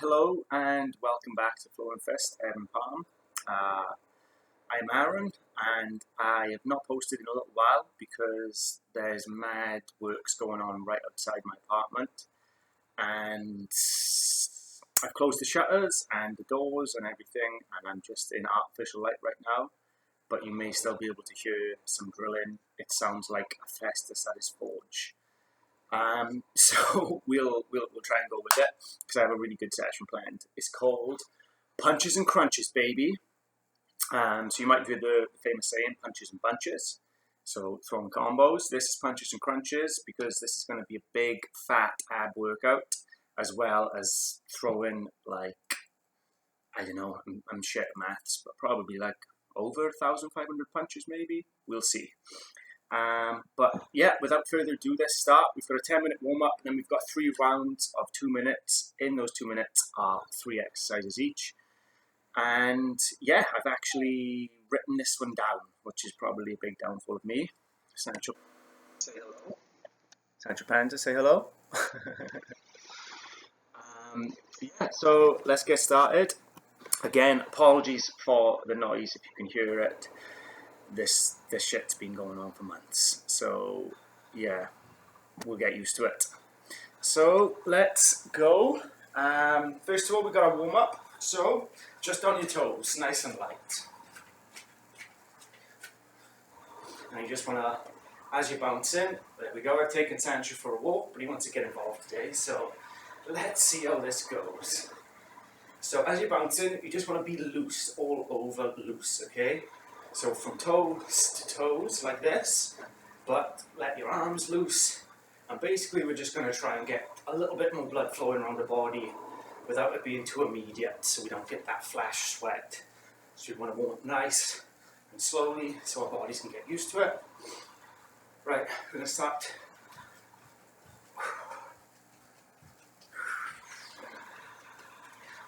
Hello and welcome back to Flow and Fist, Evan Palm. I'm Aaron and I have not posted in a little while because there's mad works going on right outside my apartment, and I've closed the shutters and the doors and everything, and I'm just in artificial light right now, but you may still be able to hear some drilling. It sounds like asbestos at his forge. So we'll try and go with it because I have a really good session planned. It's called Punches and Crunches, baby. So you might hear the famous saying, punches and bunches. So throwing combos. This is Punches and Crunches because this is going to be a big fat ab workout, as well as throwing like, I don't know, I'm shit at maths, but probably like over 1,500 punches maybe. We'll see. But yeah, without further ado, let's start. We've got a 10-minute warm-up, and then we've got 3 rounds of 2 minutes. In those 2 minutes are 3 exercises each. And yeah, I've actually written this one down, which is probably a big downfall of me. Sancho, say hello. Sancho Panza, say hello. Yeah, so let's get started. Again, apologies for the noise if you can hear it. This shit's been going on for months, so yeah, we'll get used to it. So let's go. First of all, we've got a warm up. So just on your toes, nice and light. And you just wanna, as you're bouncing, there we go. I've taken Sancho for a walk, but he wants to get involved today. So let's see how this goes. So as you're bouncing, you just want to be loose, all over loose, okay? So from toes to toes, like this, but let your arms loose. And basically we're just going to try and get a little bit more blood flowing around the body without it being too immediate, so we don't get that flash sweat. So you want to warm up nice and slowly so our bodies can get used to it. Right, we're going to start.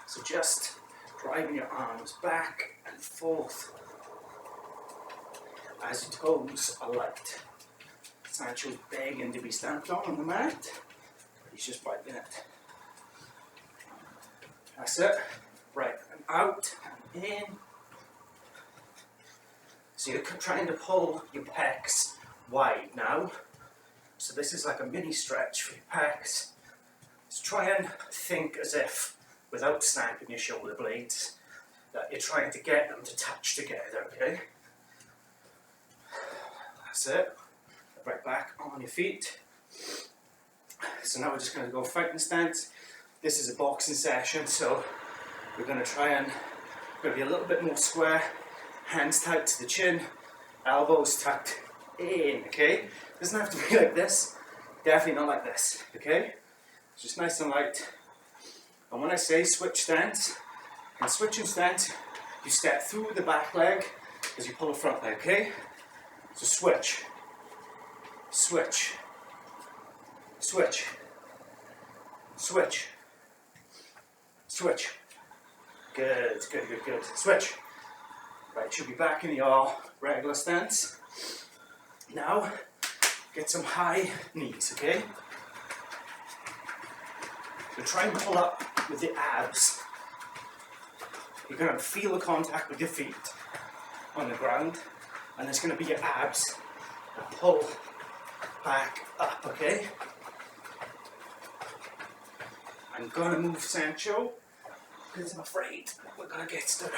So just driving your arms back and forth as your toes are light. Sancho's begging to be stamped on the mat, but he's just biting it. That's it. Right, and out and in. So you're trying to pull your pecs wide now. So this is like a mini stretch for your pecs. So try and think as if, without snapping your shoulder blades, that you're trying to get them to touch together, okay? That's it. Right back on your feet. So now we're just going to go fighting stance. This is a boxing session, so we're going to try and be a little bit more square. Hands tight to the chin, elbows tucked in, okay? Doesn't have to be like this. Definitely not like this, okay? Just nice and light. And when I say switch stance, in switching stance, you step through the back leg as you pull the front leg, okay? So switch, switch, switch, switch, switch. Good, good, good, good. Switch. Right, should be back in your regular stance. Now, get some high knees, okay? So try and pull up with the abs. You're going to feel the contact with your feet on the ground, and there's going to be your abs that pull back up, okay? I'm going to move Sancho because I'm afraid we're going to get stood up.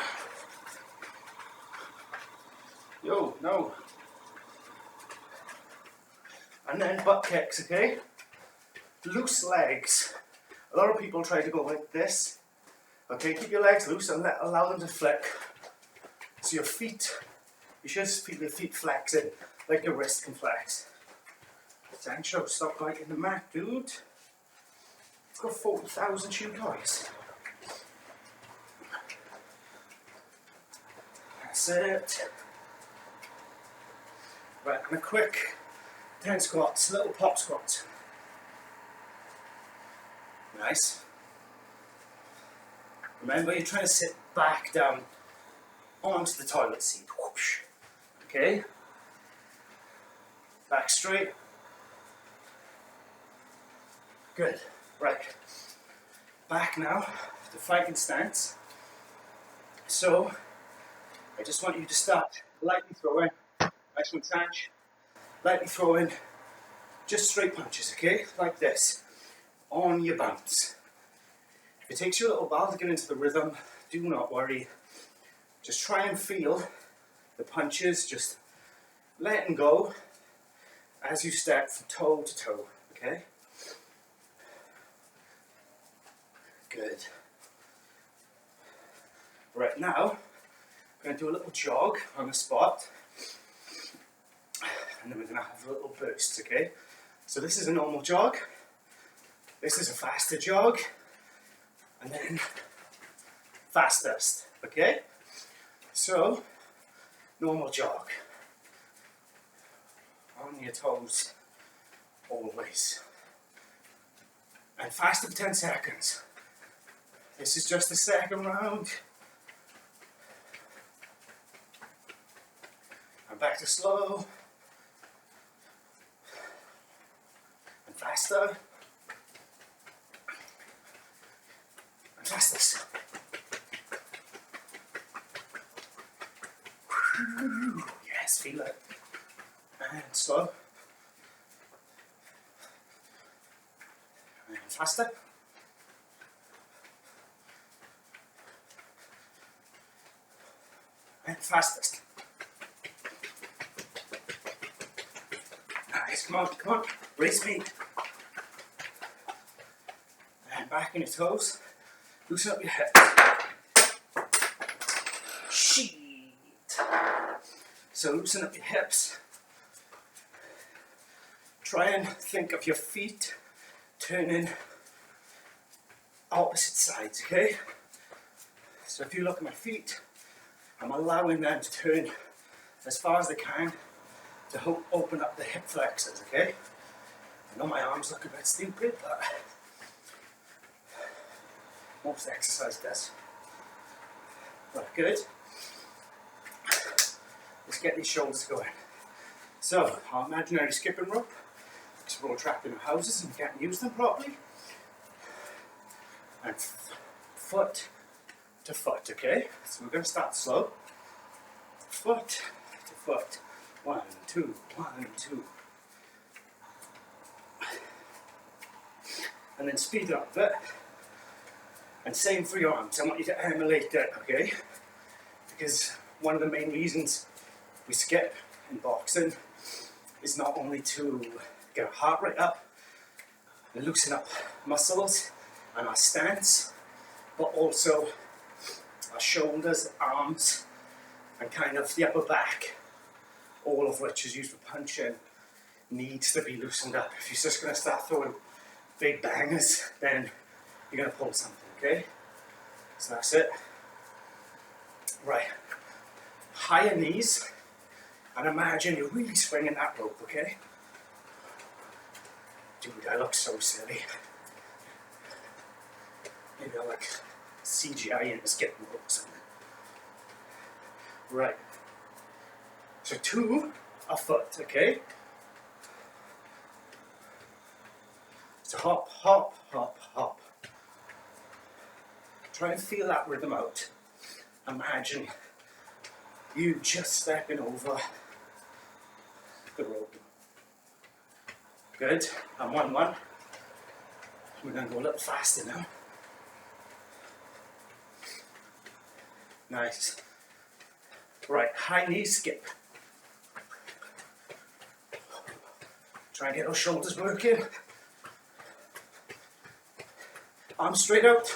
Yo, no. And then butt kicks, okay? Loose legs. A lot of people try to go like this. Okay, keep your legs loose and allow them to flick. So your feet, you should feel your feet flexing, like your wrist can flex. Sancho, stop biting the mat, dude. I've got 40,000 shoe toys. That's it. Right, and a quick 10 squats, little pop squats. Nice. Remember, you're trying to sit back down onto the toilet seat. Whoosh. Okay? Back straight. Good. Right. Back now to fighting stance. So I just want you to start lightly throwing. Nice one, Sanch. Lightly throwing just straight punches, okay? Like this, on your bounce. If it takes you a little while to get into the rhythm, do not worry. Just try and feel the punches, just letting go as you step from toe to toe, okay? Good. Right, now, we're going to do a little jog on the spot, and then we're going to have a little burst, okay? So this is a normal jog, this is a faster jog, and then fastest, okay? So, normal jog, on your toes, always, and faster for 10 seconds. This is just the second round. And back to slow. And faster. And fastest. Yes, feel it. And slow. And faster. And fastest. Nice, come on, raise speed. And back on your toes, loosen up your hips. Shit. So loosen up your hips. Try and think of your feet turning opposite sides, okay? So if you look at my feet, I'm allowing them to turn as far as they can to open up the hip flexors, okay? I know my arms look a bit stupid, but most exercise does. Right, good. Let's get these shoulders going. So, our imaginary skipping rope, because we're all trapped in our houses and we can't use them properly. And foot to foot, okay? So we're going to start slow. Foot to foot. 1, 2, 1, 2. And then speed up a bit. And same for your arms. I want you to emulate that, okay? Because one of the main reasons we skip in boxing is not only to get our heart rate up and loosen up muscles and our stance, but also our shoulders, arms, and kind of the upper back, all of which is used for punching, needs to be loosened up. If you're just going to start throwing big bangers, then you're going to pull something, okay? So that's it. Right. Higher knees, and imagine you're really swinging that rope, okay? Dude, I look so silly. Maybe I like CGI in the skipping rope or something. Right. So 2 a foot, okay? So hop, hop, hop, hop. Try and feel that rhythm out. Imagine you just stepping over the rope. Good. And 1, 1. We're going to go a little faster now. Nice. Right, high knee skip. Try and get those shoulders working. Arms straight out.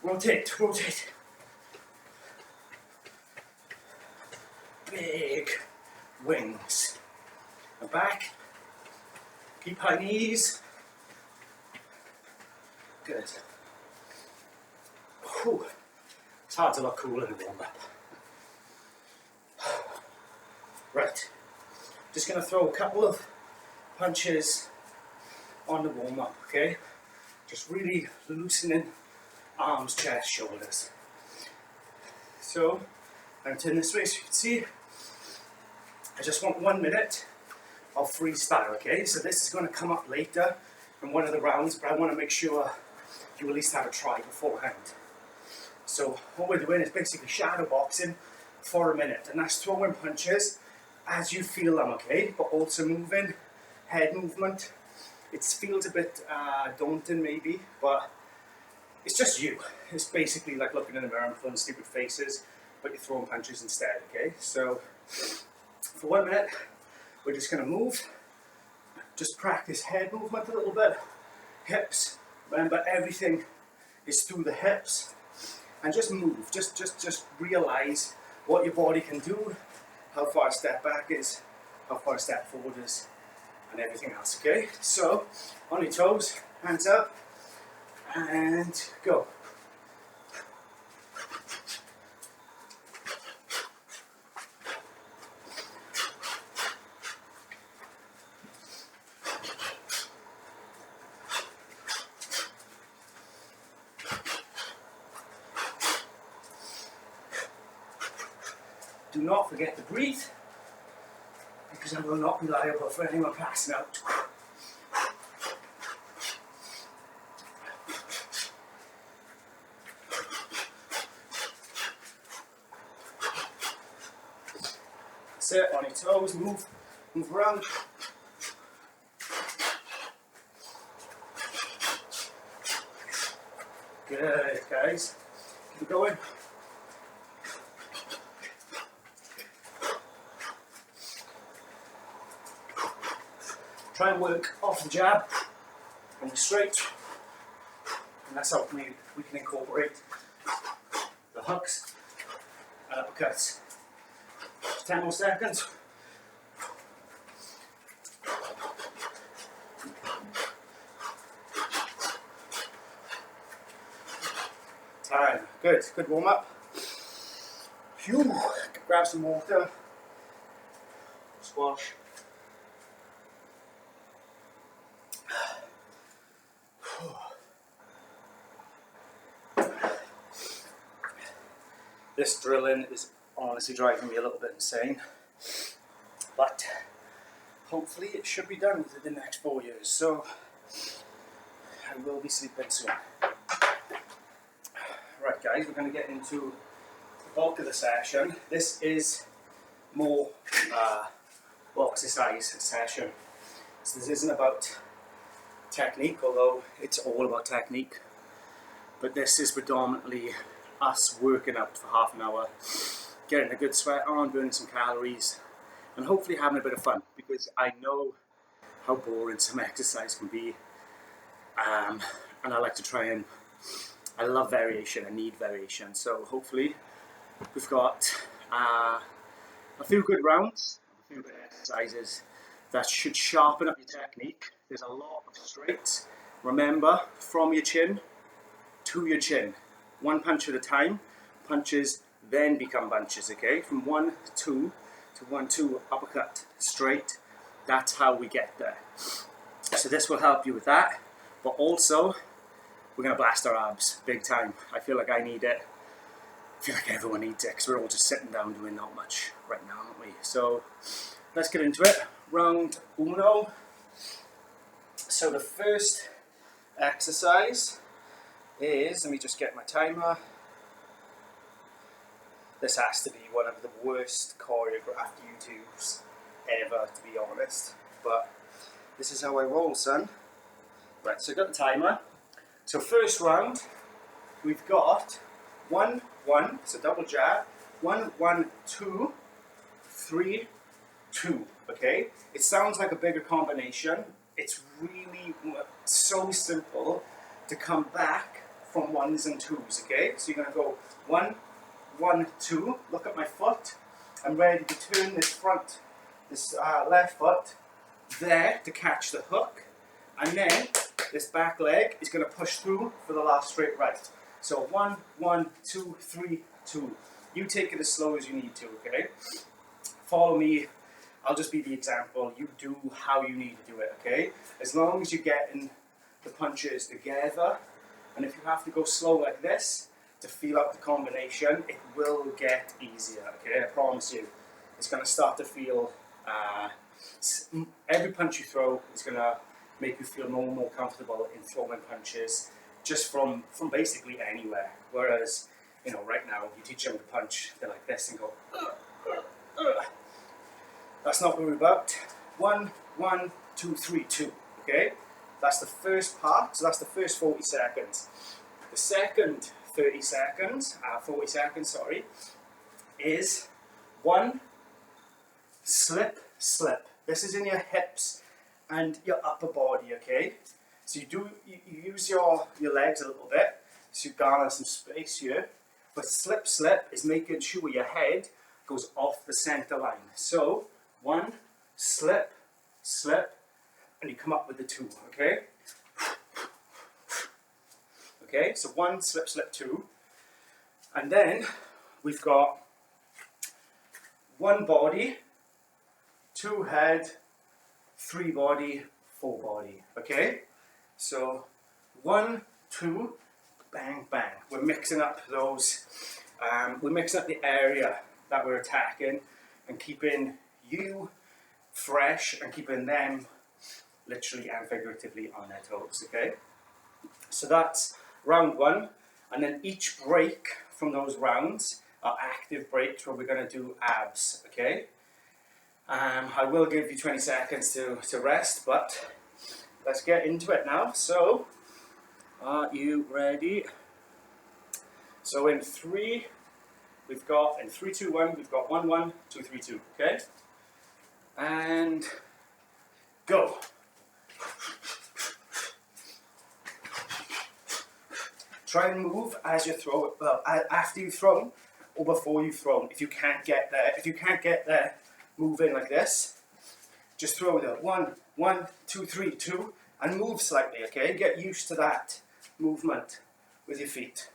Rotate, rotate. Big wings. And back. Keep high knees. Good. Whew. It's hard to look cool in a warm-up. Right. Just going to throw a couple of punches on the warm-up, okay? Just really loosening arms, chest, shoulders. So, I'm turning this way so you can see. I just want 1 minute of freestyle, okay? So this is going to come up later in one of the rounds, but I want to make sure you at least have a try beforehand. So what we're doing is basically shadow boxing for a minute, and that's throwing punches as you feel them, okay? But also moving, head movement. It feels a bit daunting maybe, but it's just you. It's basically like looking in the mirror and pulling stupid faces, but you're throwing punches instead, okay? So for 1 minute, we're just gonna move, just practice head movement a little bit, hips. Remember, everything is through the hips, and just move. Just realize what your body can do, how far a step back is, how far a step forward is, and everything else, okay? So, on your toes, hands up, and go. Do not forget to breathe, because I will not be liable for anyone passing out. Sit on your toes, move around. Good, guys. Keep going. Try and work off the jab and the straight, and that's how we can incorporate the hooks and uppercuts. 10 more seconds. Time. Good warm up. Phew. Grab some water. Squash. This drilling is honestly driving me a little bit insane, but hopefully it should be done within the next 4 years, so I will be sleeping soon. Right guys, we're going to get into the bulk of the session. This is more Boxercise session, so this isn't about technique, although it's all about technique, but this is predominantly us working out for half an hour, getting a good sweat on, burning some calories, and hopefully having a bit of fun, because I know how boring some exercise can be, and I like to try and, I love variation, I need variation, so hopefully we've got a few good rounds, a few good exercises that should sharpen up your technique. There's a lot of straights. Remember, from your chin to your chin. One punch at a time. Punches then become bunches, okay? From 1, 2 to 1, 2, uppercut, straight. That's how we get there. So this will help you with that. But also, we're going to blast our abs big time. I feel like I need it. I feel like everyone needs it, because we're all just sitting down doing not much right now, aren't we? So let's get into it. Round uno. So the first exercise is, let me just get my timer. This has to be one of the worst choreographed YouTubes ever, to be honest. But this is how I roll, son. Right, so I've got the timer. So first round, we've got 1, 1, so double jab, 1, 1, 2, 3, 2, okay? It sounds like a bigger combination. It's really so simple to come back from 1s and 2s, okay? So you're gonna go 1, 1, 2, look at my foot. I'm ready to turn this left foot there to catch the hook, and then this back leg is gonna push through for the last straight right. So 1, 1, 2, 3, 2. You take it as slow as you need to, okay? Follow me. I'll just be the example. You do how you need to do it, okay? As long as you're getting the punches together, and if you have to go slow like this to feel out the combination, it will get easier, okay? I promise you. It's going to start to feel, every punch you throw is going to make you feel more and more comfortable in throwing punches just from basically anywhere. Whereas you know, right now, you teach them to punch, they're like this and go, That's not what we're about. 1, 1, 2, 3, 2, okay? That's the first part, so that's the first 40 seconds. The second 40 seconds, sorry, is 1, slip, slip. This is in your hips and your upper body, okay? So you use your legs a little bit, so you garner some space here. But slip, slip is making sure your head goes off the center line. So 1, slip, slip, and you come up with the 2, okay? Okay, so 1, slip, slip, 2. And then we've got 1 body, 2 head, 3 body, 4 body, okay? So 1, 2, bang, bang. We're mixing up those, we're mixing up the area that we're attacking and keeping you fresh and keeping them literally and figuratively on their toes, okay? So that's round 1, and then each break from those rounds are active breaks where we're going to do abs, okay? I will give you 20 seconds to rest, but let's get into it now. So, are you ready? So in 3, we've got, in 3, 2, 1, we've got 1, 1, 2, 3, 2, okay? And go. Try and move as you throw it, well, after you've thrown or before you've thrown. If you can't get there, move in like this. Just throw it up. 1, 1, 2, 3, 2, and move slightly, okay? Get used to that movement with your feet.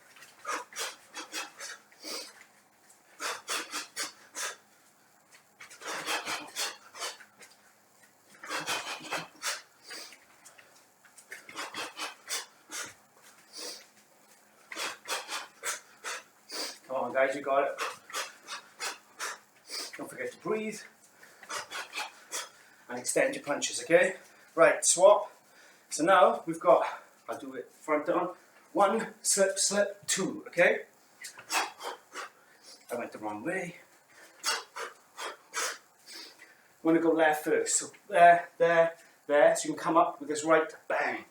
Come on, guys, you got it. Don't forget to breathe. And extend your punches, okay? Right, swap. So now we've got, I'll do it front on. 1, slip, slip, 2, okay? I went the wrong way. I'm going to go left first. So there, there, there. So you can come up with this right bang.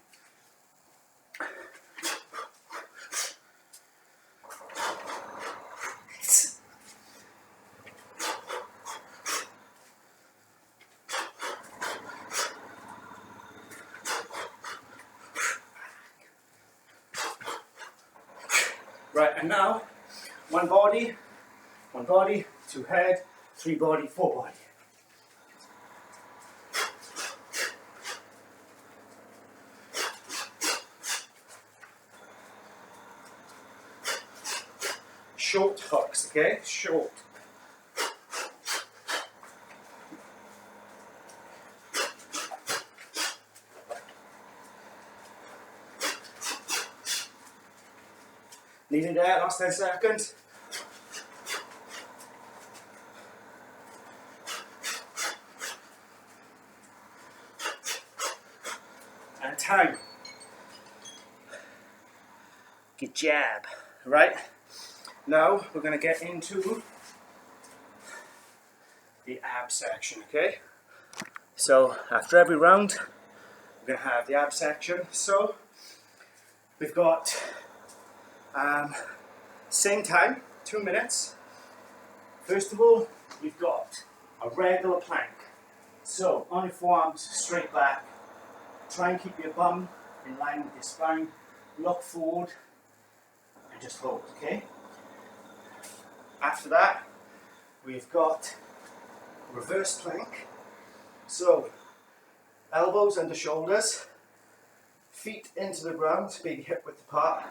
Right, and now, 1 body, 2 head, 3 body, 4 body. Short hooks, okay? Short. Needing there, last 10 seconds. And time. Good jab, right? Now we're going to get into the ab section, okay? So after every round, we're going to have the ab section. So we've got same time, 2 minutes. First of all, we've got a regular plank. So on your forearms, straight back. Try and keep your bum in line with your spine. Look forward and just hold, okay? After that, we've got reverse plank. So elbows under shoulders, feet into the ground, maybe hip width apart.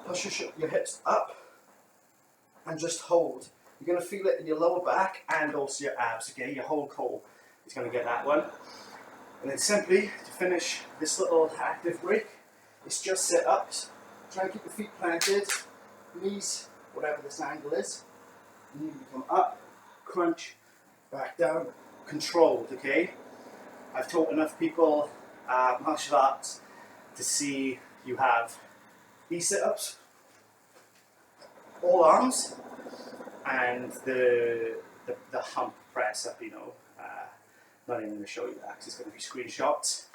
Push your hips up and just hold. You're going to feel it in your lower back and also your abs, okay? Your whole core is going to get that one. And then simply, to finish this little active break, it's just sit-ups. Try and keep the feet planted, knees, whatever this angle is. And you can come up, crunch, back down, controlled, okay? I've taught enough people martial arts to see you have these sit-ups, all arms, and the hump press up, you know. Not even going to show you that because it's going to be screenshots.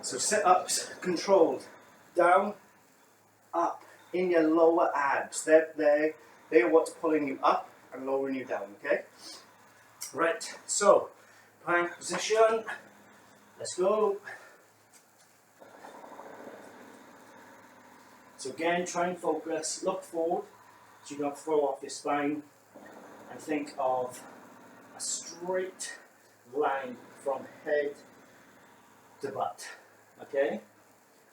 So sit-ups, controlled, down, up, in your lower abs. They're what's pulling you up and lowering you down, okay? Right, so, plank position, let's go. So again, try and focus, look forward, so you don't throw off your spine, and think of a straight line from head to butt, okay?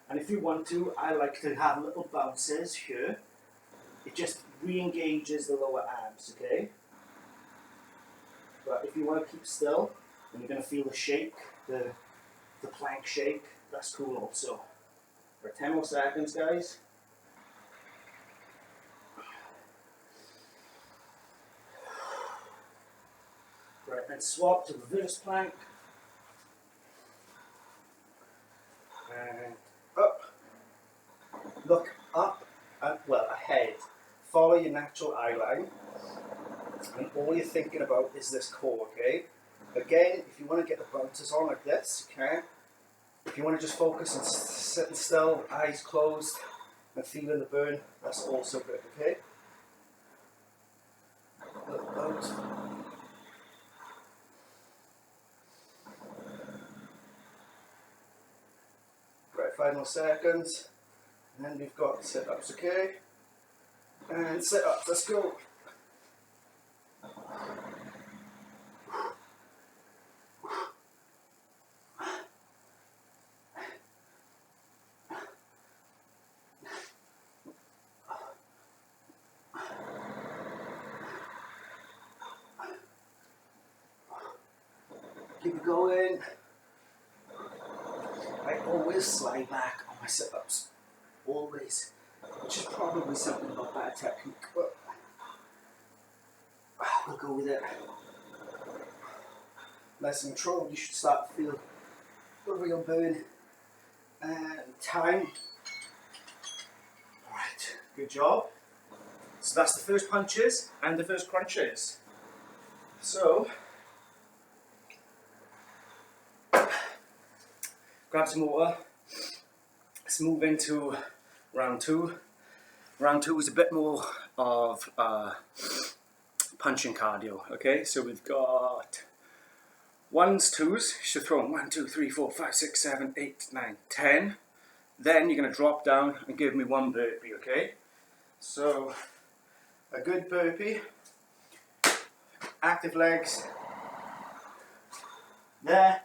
And if you want to, I like to have little bounces here. It just re-engages the lower abs, okay? But if you want to keep still, and you're going to feel the shake, the plank shake, that's cool also. For 10 more seconds, guys. Right, then swap to reverse plank. And up. Look up and, well, ahead. Follow your natural eye line. And all you're thinking about is this core, okay? Again, if you want to get the bounces on like this, you can. If you want to just focus on sitting still, eyes closed, and feeling the burn, that's also good, okay? Little bounce. Right, 5 more seconds. And then we've got sit-ups, okay? And sit-ups, let's go. Keep it going. I always slide back on my sit-ups. Always. Which is probably something about bad technique, but we'll go with it. Nice and controlled, you should start to feel a real burn. And time. Alright, good job. So that's the first punches and the first crunches. So, grab some water. Let's move into round 2. Round 2 is a bit more of punching cardio, okay? So we've got 1s, 2s, you should throw them 1, 2, 3, 4, 5, 6, 7, 8, 9, 10. Then you're going to drop down and give me 1 burpee, okay? So, a good burpee, active legs, there.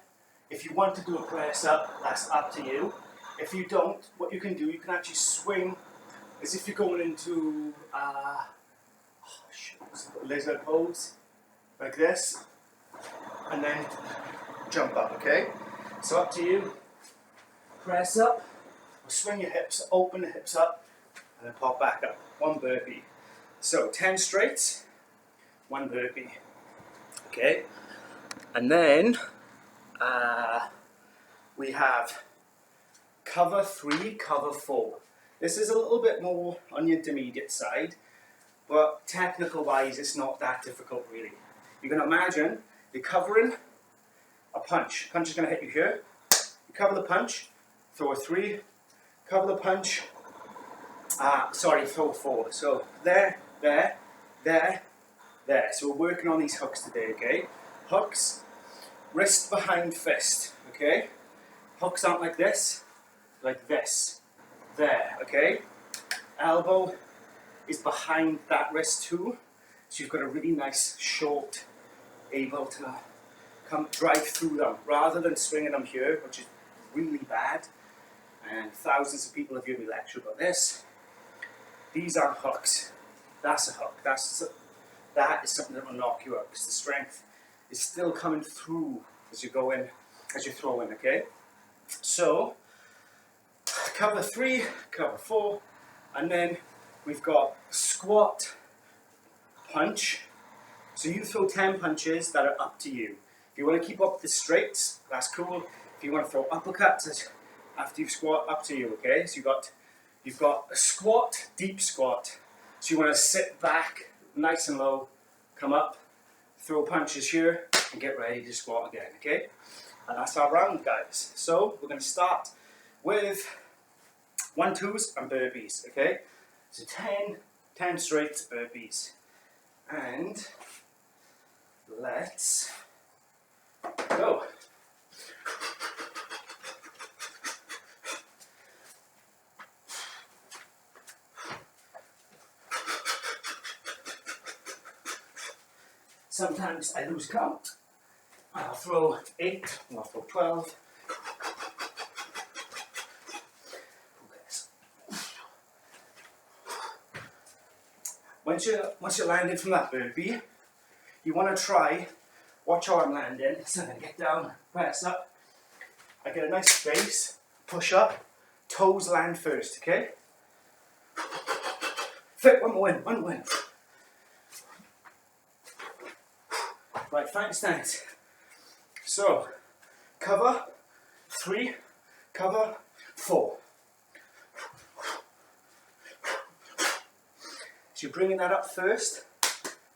If you want to do a press up, that's up to you. If you don't, what you can do, you can actually swing as if you're going into lizard pose, like this, and then jump up, okay? So up to you. Press up, or swing your hips, open the hips up, and then pop back up. 1 burpee. So 10 straight, 1 burpee. Okay? And then we have cover 3, cover 4. This is a little bit more on the intermediate side, but technical wise it's not that difficult really. You can imagine you're covering a punch. Punch is going to hit you here. You cover the punch, throw a 3, cover the punch, throw a 4. So there, there, there, there. So we're working on these hooks today, okay? Hooks, wrist behind fist, okay? Hooks aren't like this, there, okay? Elbow is behind that wrist too, so you've got a really nice short, able to drive through them, rather than swinging them here, which is really bad, and thousands of people have heard me lecture about this. These are hooks. That's a hook. That is something that will knock you out, because the strength is still coming through as you go in, as you throw in, okay? So, cover 3, cover 4, and then we've got squat, punch. So you throw 10 punches that are up to you. If you want to keep up the straights, that's cool. If you want to throw uppercuts after you squat, up to you, okay? So you've got a squat, deep squat. So you want to sit back nice and low, come up, throw punches here, and get ready to squat again, okay? And that's our round, guys. So we're going to start with 1-2s and burpees, okay? So 10 straight burpees. And let's go. Sometimes I lose count. I'll throw 8, I'll throw 12. Once you're landed from that burpee, you want to try, watch how I'm landing. So I'm going to get down, press up. I get a nice space, push up, toes land first, okay? Fit, one more in, one more in. Right, fighting stance. So, cover, 3, cover, 4. So you're bringing that up first,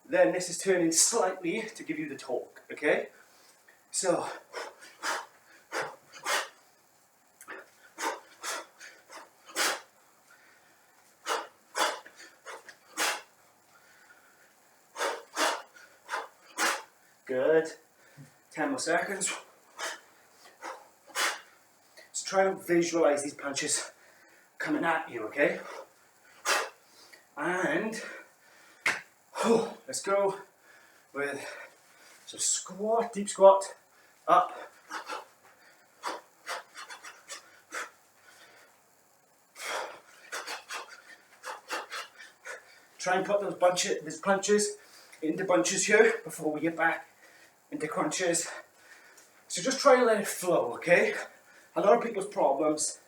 then this is turning slightly to give you the torque, okay? So, good, 10 more seconds. So try and visualize these punches coming at you, okay? And let's go with some squat, deep squat, up. Try and put those punches into bunches here before we get back into crunches. So just try and let it flow, okay? A lot of people's problems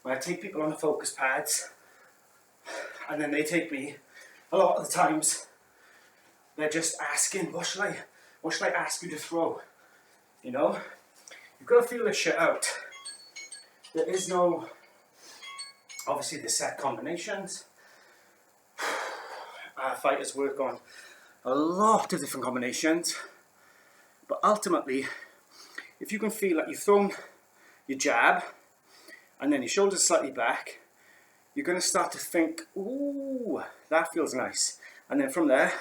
when I take people on the focus pads and then they take me, a lot of the times they're just asking, what should I ask you to throw? You know? You've got to feel this shit out. There is no, obviously the set combinations. Fighters work on a lot of different combinations, but ultimately, if you can feel like you've thrown your jab and then your shoulders slightly back, you're going to start to think, ooh, that feels nice. And then from there,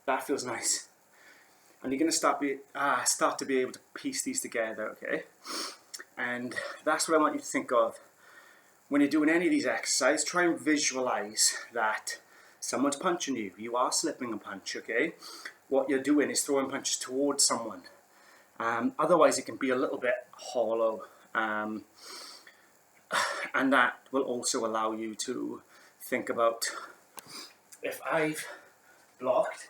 that feels nice. And you're going to start to be able to piece these together, okay? And that's what I want you to think of. When you're doing any of these exercises, try and visualize that someone's punching you. You are slipping a punch, okay? What you're doing is throwing punches towards someone. Otherwise, it can be a little bit hollow. And that will also allow you to think about, if I've blocked,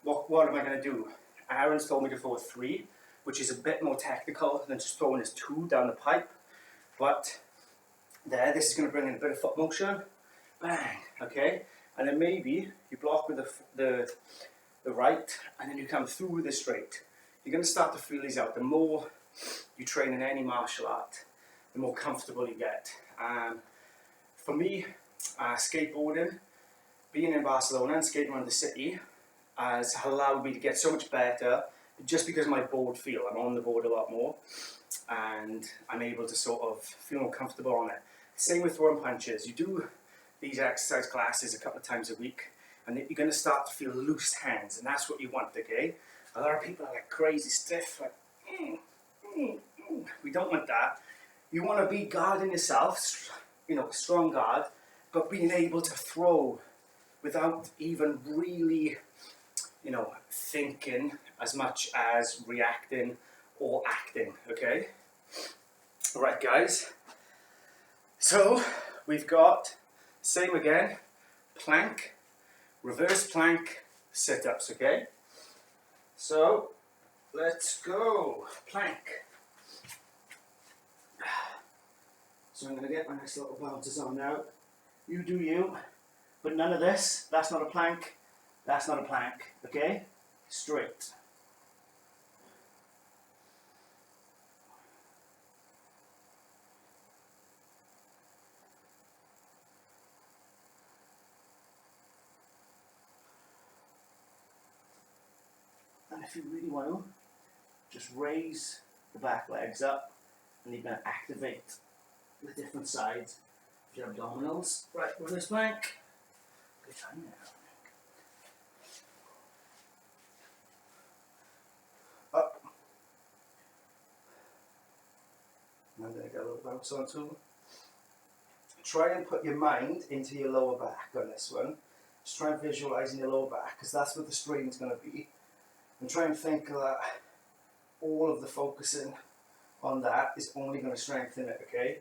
what am I going to do? Aaron's told me to throw a 3, which is a bit more technical than just throwing his 2 down the pipe. But this is going to bring in a bit of foot motion. Bang, okay? And then maybe you block with the right, and then you come through with the straight. You're going to start to feel these out. The more you train in any martial art, the more comfortable you get. For me, skateboarding, being in Barcelona and skating around the city has allowed me to get so much better just because of my board feel. I'm on the board a lot more and I'm able to sort of feel more comfortable on it. Same with throwing punches. You do these exercise classes a couple of times a week and you're going to start to feel loose hands, and that's what you want, okay? A lot of people are like crazy stiff, like, we don't want that. You want to be guarding yourself, you know, strong guard, but being able to throw without even really, you know, thinking as much as reacting or acting, okay? All right, guys. So we've got, same again, plank, reverse plank, sit-ups, okay? So let's go, plank. So I'm going to get my nice little bouncers on now. You do you, but none of this. That's not a plank. That's not a plank, okay? Straight. if you really want to, just raise the back legs up, and you're going to activate the different sides of your abdominals. Right, with this plank. Good time now. Up. And then get a little bounce onto. Try and put your mind into your lower back on this one. Just try and visualise in your lower back, because that's where the strain is going to be. And try and think that all of the focusing on that is only going to strengthen it, okay?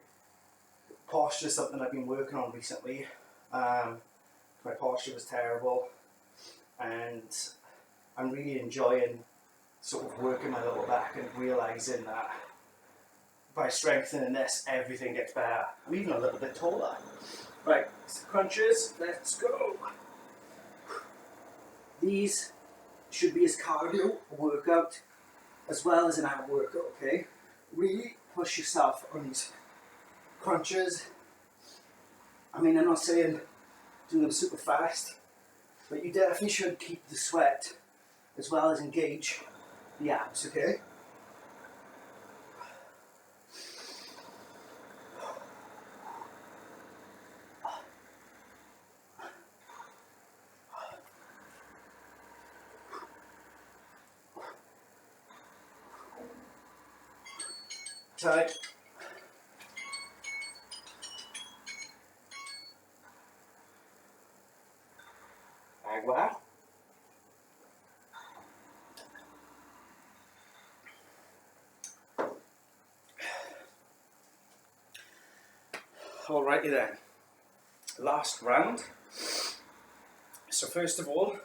Posture is something I've been working on recently. My posture was terrible, and I'm really enjoying sort of working my lower back and realising that by strengthening this, everything gets better. I'm even a little bit taller. Right, so crunches, let's go. These should be as cardio, a workout, as well as an ab workout, okay? Really push yourself on these crunches. I mean, I'm not saying do them super fast, but you definitely should keep the sweat as well as engage the abs, okay? Tight. Agua. Alrighty then. Last round. So first of all,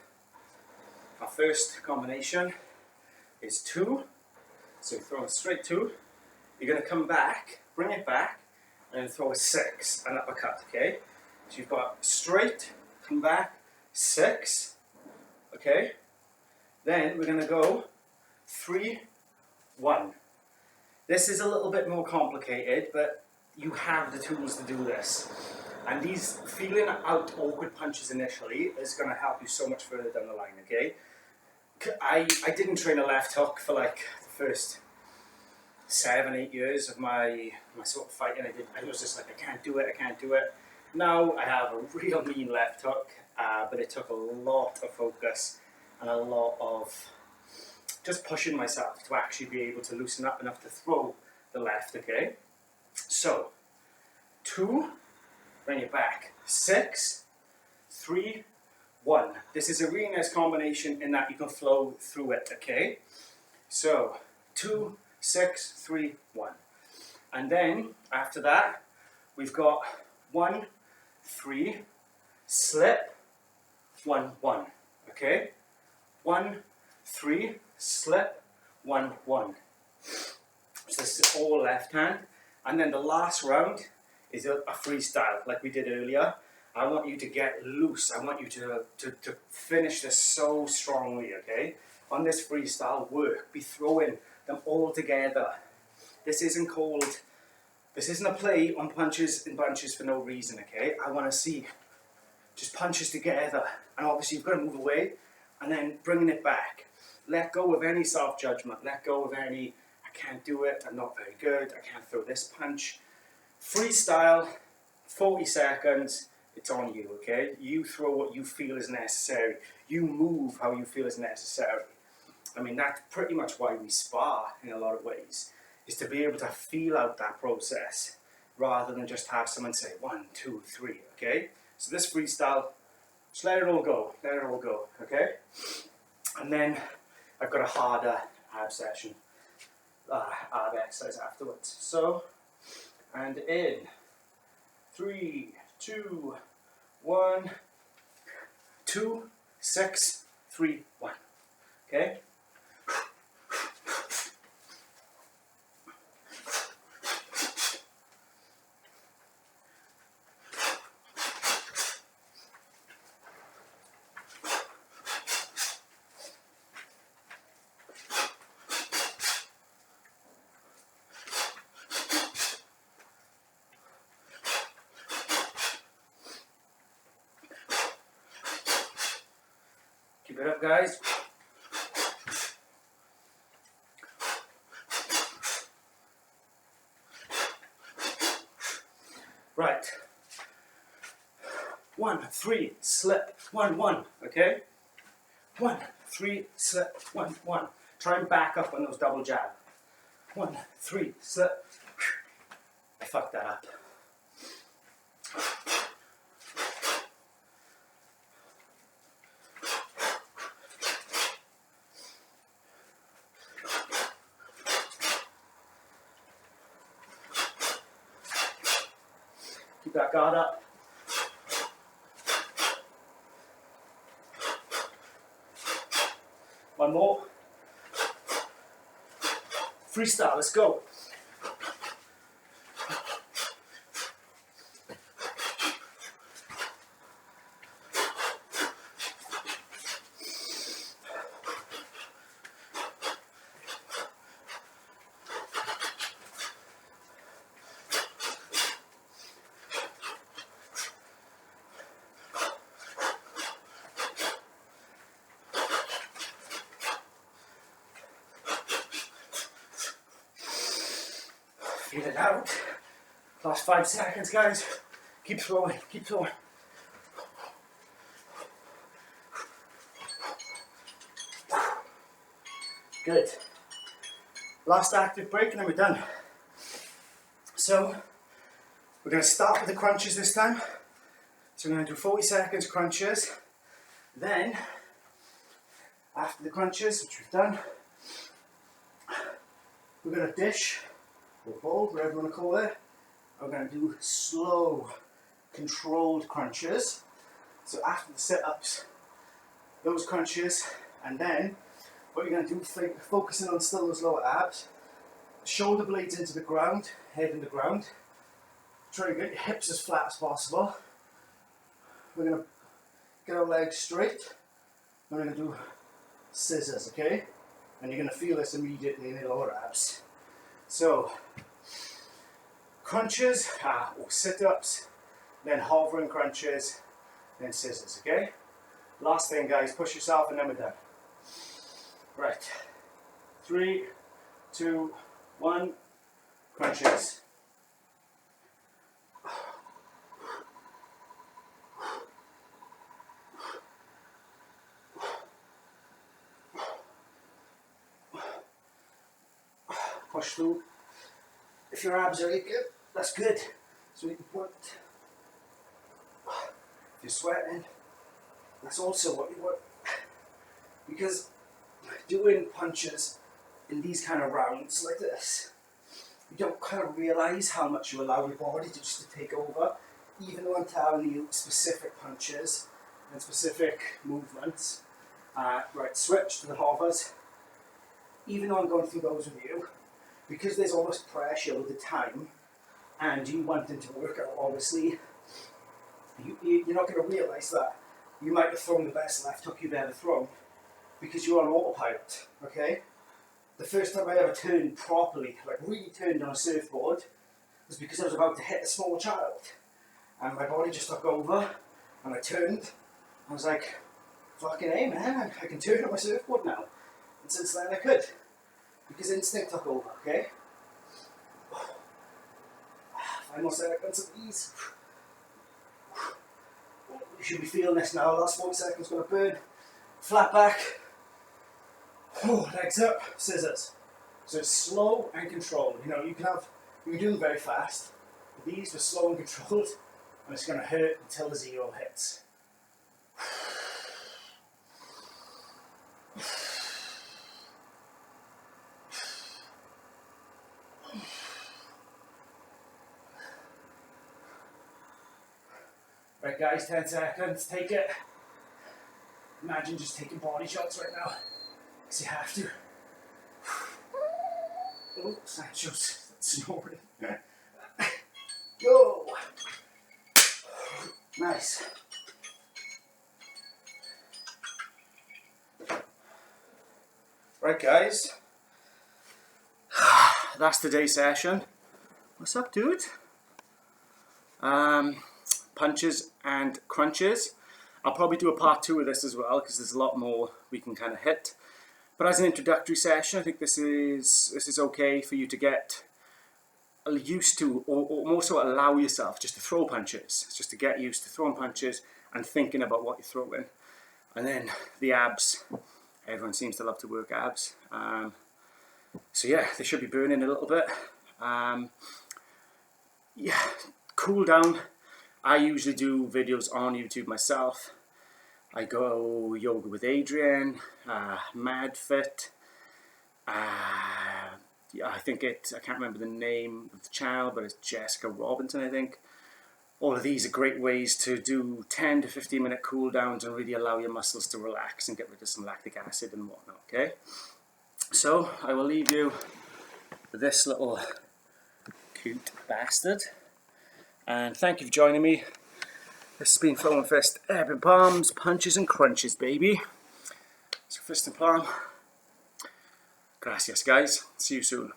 our first combination is 2. So throw a straight 2. You're going to come back, bring it back, and throw a 6, an uppercut, okay? So you've got straight, come back, 6, okay? Then we're going to go 3, 1. This is a little bit more complicated, but you have the tools to do this. And these feeling out awkward punches initially is going to help you so much further down the line, okay? I didn't train a left hook for like the first 7-8 years of my sort of fighting. I was just like, I can't do it. Now I have a real mean left hook, but it took a lot of focus and a lot of just pushing myself to actually be able to loosen up enough to throw the left, okay? So, 2, bring it back, 6, 3, 1. This is a really nice combination in that you can flow through it, okay? So, 2, 6, 3, 1. And then, after that, we've got 1, 3, slip, 1, 1. Okay? 1, 3, slip, 1, 1. So this is all left hand. And then the last round is a freestyle, like we did earlier. I want you to get loose. I want you to finish this so strongly, okay? On this freestyle work, be throwing them all together. This isn't a play on punches and bunches for no reason, okay? I want to see just punches together. And obviously you've got to move away and then bringing it back. Let go of any self-judgment. Let go of any, I can't do it, I'm not very good, I can't throw this punch. Freestyle, 40 seconds, it's on you, okay? You throw what you feel is necessary. You move how you feel is necessary. I mean, that's pretty much why we spar in a lot of ways, is to be able to feel out that process rather than just have someone say 1, 2, 3, okay? So this freestyle, just let it all go, okay? And then I've got a harder ab session, ab exercise afterwards. So, and in 3, 2, 1, 2, 6, 3, 1, okay? Keep it up, guys. 3, slip, 1, 1, okay? 1, 3, slip, 1, 1. Try and back up on those double jab. 1, 3, slip. I fucked that up. Keep that guard up. One more. Freestyle, let's go. Feel it out. Last 5 seconds, guys. Keep throwing, keep throwing. Good. Last active break and then we're done. So, we're going to start with the crunches this time. So we're going to do 40 seconds crunches. Then, after the crunches, which we've done, we're going to dish, or hold, whatever you want to call it. We're going to do slow, controlled crunches. So after the sit-ups, those crunches, and then what you're going to do, focusing on still those lower abs, shoulder blades into the ground, head in the ground. Try to get your hips as flat as possible. We're going to get our legs straight. We're going to do scissors, okay? And you're going to feel this immediately in the lower abs. So, crunches, or sit-ups, then hovering crunches, then scissors, okay? Last thing, guys, push yourself and then we're done. Right, 3, 2, 1, crunches. Push through. If your abs are aching, that's good. So you can put. If you're sweating, that's also what you want. Because doing punches in these kind of rounds like this, you don't kind of realise how much you allow your body to just to take over. Even though I'm telling you specific punches and specific movements. Right, switch to the hovers. Even though I'm going through those with you, because there's almost pressure with the time and you wanting to work out, obviously, you're not going to realise that you might have thrown the best left hook you've ever thrown because you're on autopilot, okay? The first time I ever turned properly, like really turned on a surfboard, was because I was about to hit a small child. And my body just took over and I turned. I was like, fucking hey man, I can turn on my surfboard now. And since then I could. Because instinct took over, okay? 5 more seconds of these. You should be feeling this now. Last 40 seconds gonna burn. Flat back. Legs up, scissors. So it's slow and controlled. You know, you can do them very fast. But these were slow and controlled, and it's gonna hurt until the 0 hits. Right guys, 10 seconds, take it. Imagine just taking body shots right now, because you have to. Oh, Sancho's snoring. Go! Nice. Right guys, that's today's session. What's up, dude? Punches and crunches. I'll probably do a part 2 of this as well because there's a lot more we can kind of hit. But as an introductory session, I think this is okay for you to get used to, or more so allow yourself just to throw punches, just to get used to throwing punches and thinking about what you're throwing. And then the abs, everyone seems to love to work abs. So yeah, they should be burning a little bit. Yeah, cool down. I usually do videos on YouTube myself. I go Yoga with Adrian, MadFit. Yeah, I can't remember the name of the channel, but it's Jessica Robinson, I think. All of these are great ways to do 10 to 15 minute cool downs and really allow your muscles to relax and get rid of some lactic acid and whatnot, okay? So I will leave you with this little cute bastard. And thank you for joining me. This has been Flow and Fist, Urban Palms, Punches and Crunches, baby. So fist and palm. Gracias, guys. See you soon.